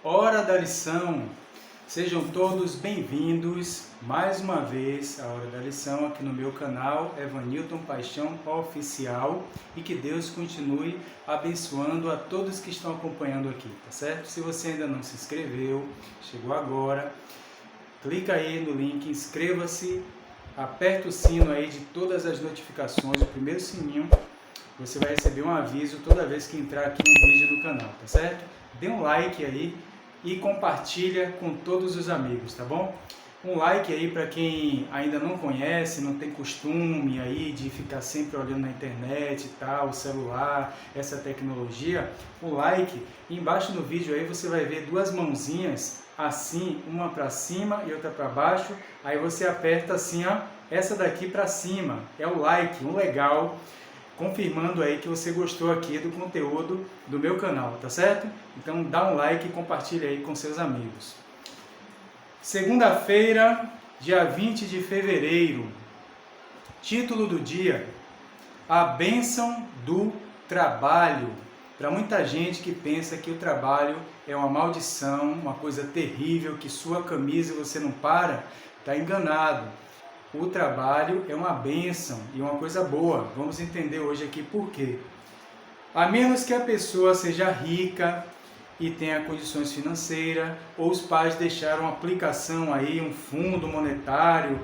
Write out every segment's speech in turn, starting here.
Hora da lição. Sejam todos bem-vindos mais uma vez à Hora da Lição aqui no meu canal Evanilton Paixão Oficial, e que Deus continue abençoando a todos que estão acompanhando aqui, tá certo? Se você ainda não se inscreveu, chegou agora, clica aí no link, inscreva-se, aperta o sino aí de todas as notificações, o primeiro sininho, você vai receber um aviso toda vez que entrar aqui um vídeo no canal, tá certo? Dê um like aí e compartilha com todos os amigos, tá bom? Um like aí para quem ainda não conhece, não tem costume aí de ficar sempre olhando na internet e tal, o celular, essa tecnologia. Um like, e embaixo no vídeo aí você vai ver duas mãozinhas assim, uma para cima e outra para baixo. Aí você aperta assim, ó, essa daqui para cima, é o like, um legal, confirmando aí que você gostou aqui do conteúdo do meu canal, tá certo? Então dá um like e compartilha aí com seus amigos. Segunda-feira, dia 20 de fevereiro, título do dia: a bênção do trabalho. Para muita gente que pensa que o trabalho é uma maldição, uma coisa terrível, que sua camisa você não para, está enganado. O trabalho é uma bênção e uma coisa boa. Vamos entender hoje aqui por quê. A menos que a pessoa seja rica e tenha condições financeiras, ou os pais deixaram uma aplicação aí, um fundo monetário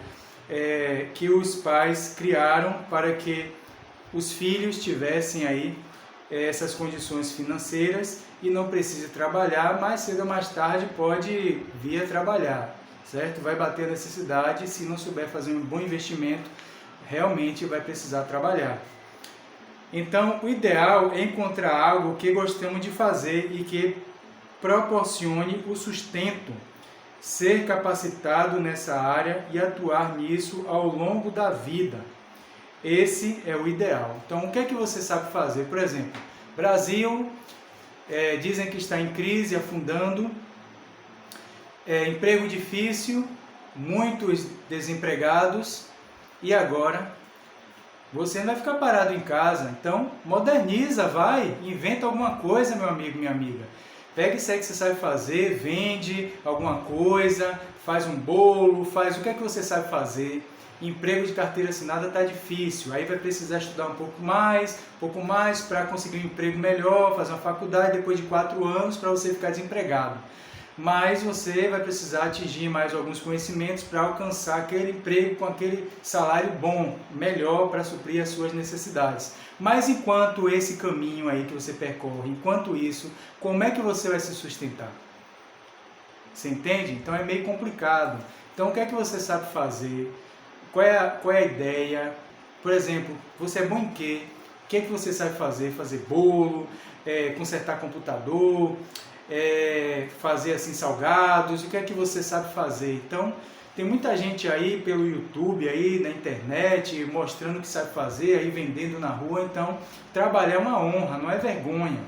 que os pais criaram para que os filhos tivessem aí essas condições financeiras e não precise trabalhar, mais cedo ou mais tarde pode vir a trabalhar. Certo? Vai bater a necessidade, se não souber fazer um bom investimento, realmente vai precisar trabalhar. Então, o ideal é encontrar algo que gostamos de fazer e que proporcione o sustento, ser capacitado nessa área e atuar nisso ao longo da vida. Esse é o ideal. Então, o que é que você sabe fazer? Por exemplo, Brasil, dizem que está em crise, afundando, emprego difícil, muitos desempregados, e agora você não vai ficar parado em casa. Então moderniza, vai, inventa alguma coisa, meu amigo, minha amiga. Pega isso aí que você sabe fazer, vende alguma coisa, faz um bolo, faz o que é que você sabe fazer. Emprego de carteira assinada está difícil, aí vai precisar estudar um pouco mais para conseguir um emprego melhor, fazer uma faculdade depois de 4 anos para você ficar desempregado. Mas você vai precisar atingir mais alguns conhecimentos para alcançar aquele emprego com aquele salário bom, melhor para suprir as suas necessidades. Mas enquanto esse caminho aí que você percorre, enquanto isso, como é que você vai se sustentar? Você entende? Então é meio complicado. Então o que é que você sabe fazer? Qual é a ideia? Por exemplo, você é bom em quê? O que é que você sabe fazer? Fazer bolo, consertar computador, fazer assim salgados, o que é que você sabe fazer? Então tem muita gente aí pelo YouTube, aí na internet, mostrando o que sabe fazer, aí vendendo na rua. Então trabalhar é uma honra, não é vergonha.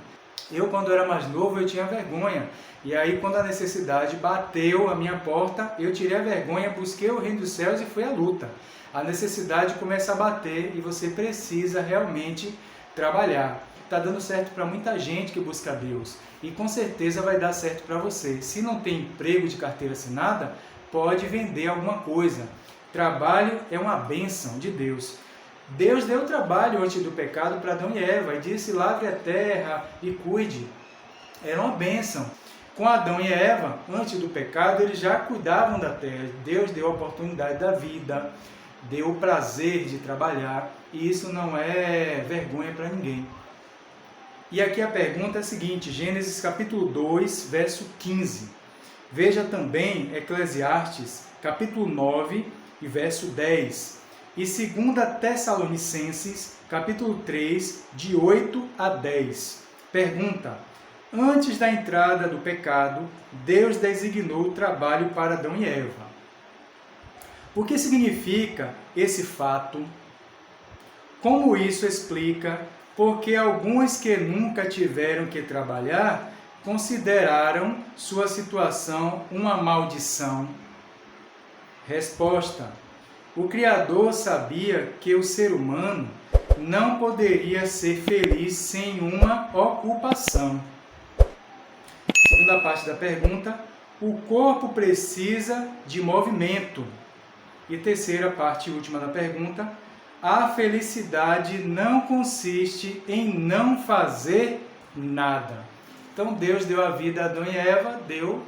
Eu, quando era mais novo, eu tinha vergonha, e aí quando a necessidade bateu a minha porta, eu tirei a vergonha, busquei o reino dos céus e fui à luta. A necessidade começa a bater e você precisa realmente trabalhar. Está dando certo para muita gente que busca Deus, e com certeza vai dar certo para você. Se não tem emprego de carteira assinada, pode vender alguma coisa. Trabalho é uma bênção de Deus. Deus deu trabalho antes do pecado para Adão e Eva e disse: lavre a terra e cuide. Era uma bênção. Com Adão e Eva, antes do pecado, eles já cuidavam da terra. Deus deu a oportunidade da vida, deu o prazer de trabalhar, e isso não é vergonha para ninguém. E aqui a pergunta é a seguinte: Gênesis capítulo 2, verso 15. Veja também Eclesiastes capítulo 9 e verso 10. E 2 Tessalonicenses capítulo 3, de 8 a 10. Pergunta: antes da entrada do pecado, Deus designou o trabalho para Adão e Eva. O que significa esse fato? Como isso explica porque alguns que nunca tiveram que trabalhar consideraram sua situação uma maldição? Resposta: o Criador sabia que o ser humano não poderia ser feliz sem uma ocupação. segunda parte da pergunta, o corpo precisa de movimento. E terceira parte e última da pergunta, a felicidade não consiste em não fazer nada. Então Deus deu a vida a Adão e Eva, deu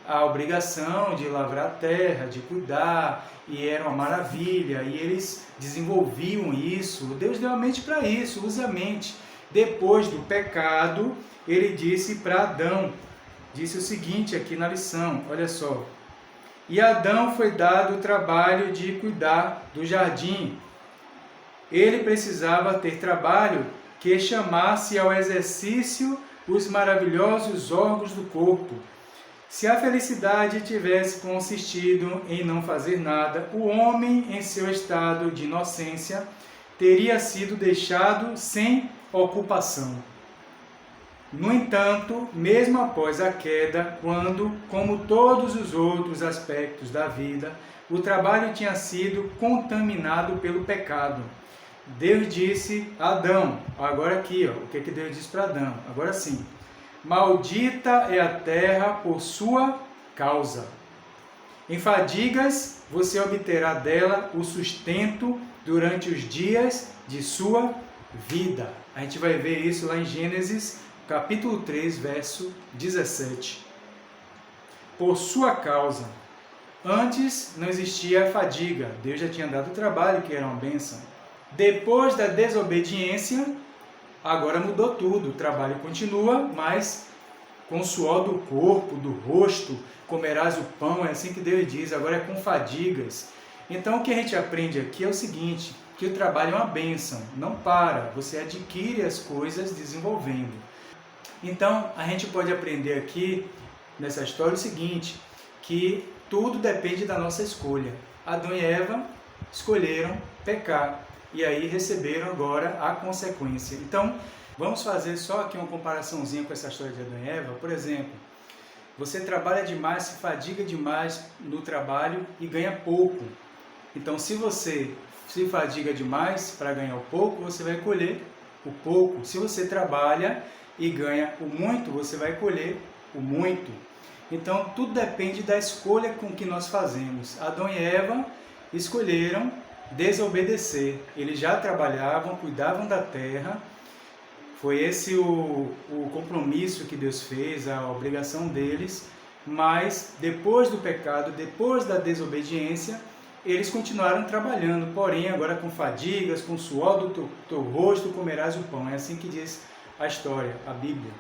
a obrigação de lavrar a terra, de cuidar, e era uma maravilha, e eles desenvolviam isso. Deus deu a mente para isso, use a mente. Depois do pecado, ele disse para Adão, disse o seguinte aqui na lição, olha só. E a Adão foi dado o trabalho de cuidar do jardim. Ele precisava ter trabalho que chamasse ao exercício os maravilhosos órgãos do corpo. Se a felicidade tivesse consistido em não fazer nada, o homem, em seu estado de inocência, teria sido deixado sem ocupação. No entanto, mesmo após a queda, quando, como todos os outros aspectos da vida, o trabalho tinha sido contaminado pelo pecado, Deus disse a Adão, agora aqui, o que Deus disse para Adão? Agora sim. Maldita é a terra por sua causa. Em fadigas você obterá dela o sustento durante os dias de sua vida. A gente vai ver isso lá em Gênesis, capítulo 3, verso 17. Por sua causa. Antes não existia fadiga. Deus já tinha dado o trabalho, que era uma bênção. Depois da desobediência, agora mudou tudo. O trabalho continua, mas com o suor do corpo, do rosto, comerás o pão, é assim que Deus diz, agora é com fadigas. Então o que a gente aprende aqui é o seguinte, que o trabalho é uma bênção, não para, você adquire as coisas desenvolvendo. Então a gente pode aprender aqui, nessa história, o seguinte, que tudo depende da nossa escolha. Adão e Eva escolheram pecar. E aí receberam agora a consequência. Então, vamos fazer só aqui uma comparaçãozinha com essa história de Adão e Eva. Por exemplo, você trabalha demais, se fadiga demais no trabalho e ganha pouco. Então, se você se fadiga demais para ganhar o pouco, você vai colher o pouco. Se você trabalha e ganha o muito, você vai colher o muito. Então, tudo depende da escolha com que nós fazemos. Adão e Eva escolheram desobedecer. Eles já trabalhavam, cuidavam da terra. Foi esse o compromisso que Deus fez, a obrigação deles. Mas depois do pecado, depois da desobediência, eles continuaram trabalhando. Porém, agora com fadigas, com suor do teu rosto, comerás o pão. É assim que diz a história, a Bíblia.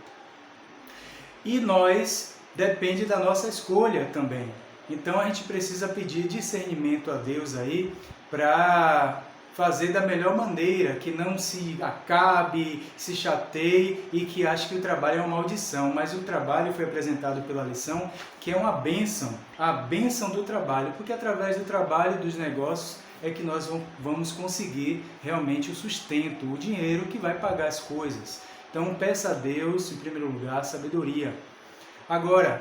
E nós, depende da nossa escolha também. Então a gente precisa pedir discernimento a Deus aí, para fazer da melhor maneira, que não se acabe, se chateie e que ache que o trabalho é uma maldição. Mas o trabalho foi apresentado pela lição, que é uma bênção, a bênção do trabalho, porque através do trabalho, dos negócios, é que nós vamos conseguir realmente o sustento, o dinheiro que vai pagar as coisas. Então peça a Deus, em primeiro lugar, sabedoria. Agora,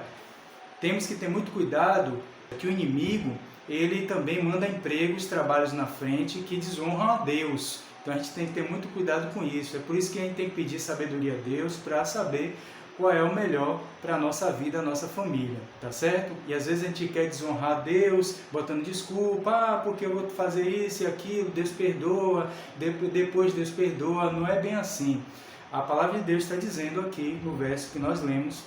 temos que ter muito cuidado que o inimigo, ele também manda empregos, trabalhos na frente que desonram a Deus. Então a gente tem que ter muito cuidado com isso. É por isso que a gente tem que pedir sabedoria a Deus para saber qual é o melhor para a nossa vida, a nossa família, tá certo? E às vezes a gente quer desonrar a Deus, botando desculpa, porque eu vou fazer isso e aquilo, Deus perdoa, depois Deus perdoa. Não é bem assim. A palavra de Deus está dizendo aqui no verso que nós lemos,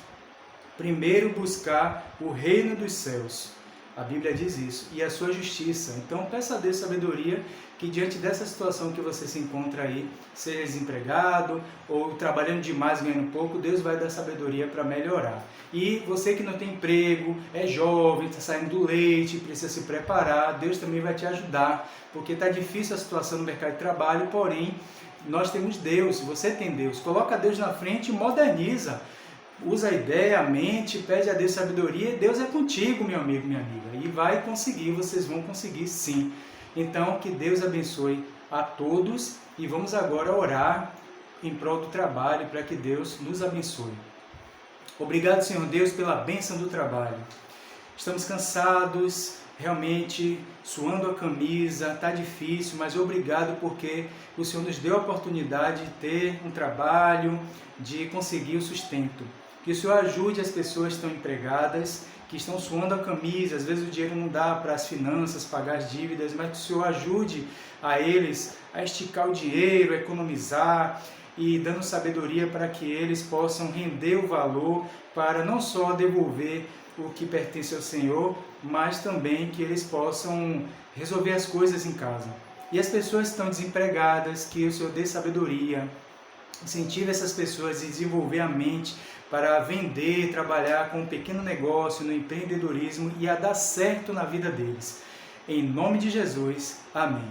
primeiro buscar o reino dos céus. A Bíblia diz isso, e a sua justiça. Então peça a Deus sabedoria, que diante dessa situação que você se encontra aí, seja desempregado ou trabalhando demais, ganhando pouco, Deus vai dar sabedoria para melhorar. E você que não tem emprego, é jovem, está saindo do leite, precisa se preparar, Deus também vai te ajudar, porque está difícil a situação no mercado de trabalho, porém nós temos Deus, você tem Deus. Coloca Deus na frente e moderniza. Usa a ideia, a mente, pede a Deus sabedoria, Deus é contigo, meu amigo, minha amiga, e vai conseguir, vocês vão conseguir sim. Então, que Deus abençoe a todos e vamos agora orar em prol do trabalho, para que Deus nos abençoe. Obrigado, Senhor Deus, pela bênção do trabalho. Estamos cansados, realmente suando a camisa, está difícil, mas obrigado porque o Senhor nos deu a oportunidade de ter um trabalho, de conseguir o sustento. Que o Senhor ajude as pessoas que estão empregadas, que estão suando a camisa, às vezes o dinheiro não dá para as finanças, pagar as dívidas, mas que o Senhor ajude a eles a esticar o dinheiro, a economizar e dando sabedoria para que eles possam render o valor para não só devolver o que pertence ao Senhor, mas também que eles possam resolver as coisas em casa. E as pessoas que estão desempregadas, que o Senhor dê sabedoria, incentive essas pessoas a desenvolver a mente para vender, trabalhar com um pequeno negócio, no empreendedorismo e a dar certo na vida deles. Em nome de Jesus, amém.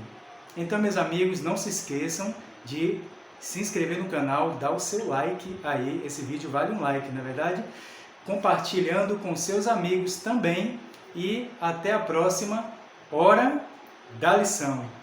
Então, meus amigos, não se esqueçam de se inscrever no canal, dar o seu like aí, esse vídeo vale um like, não é verdade? Compartilhando com seus amigos também e até a próxima Hora da Lição.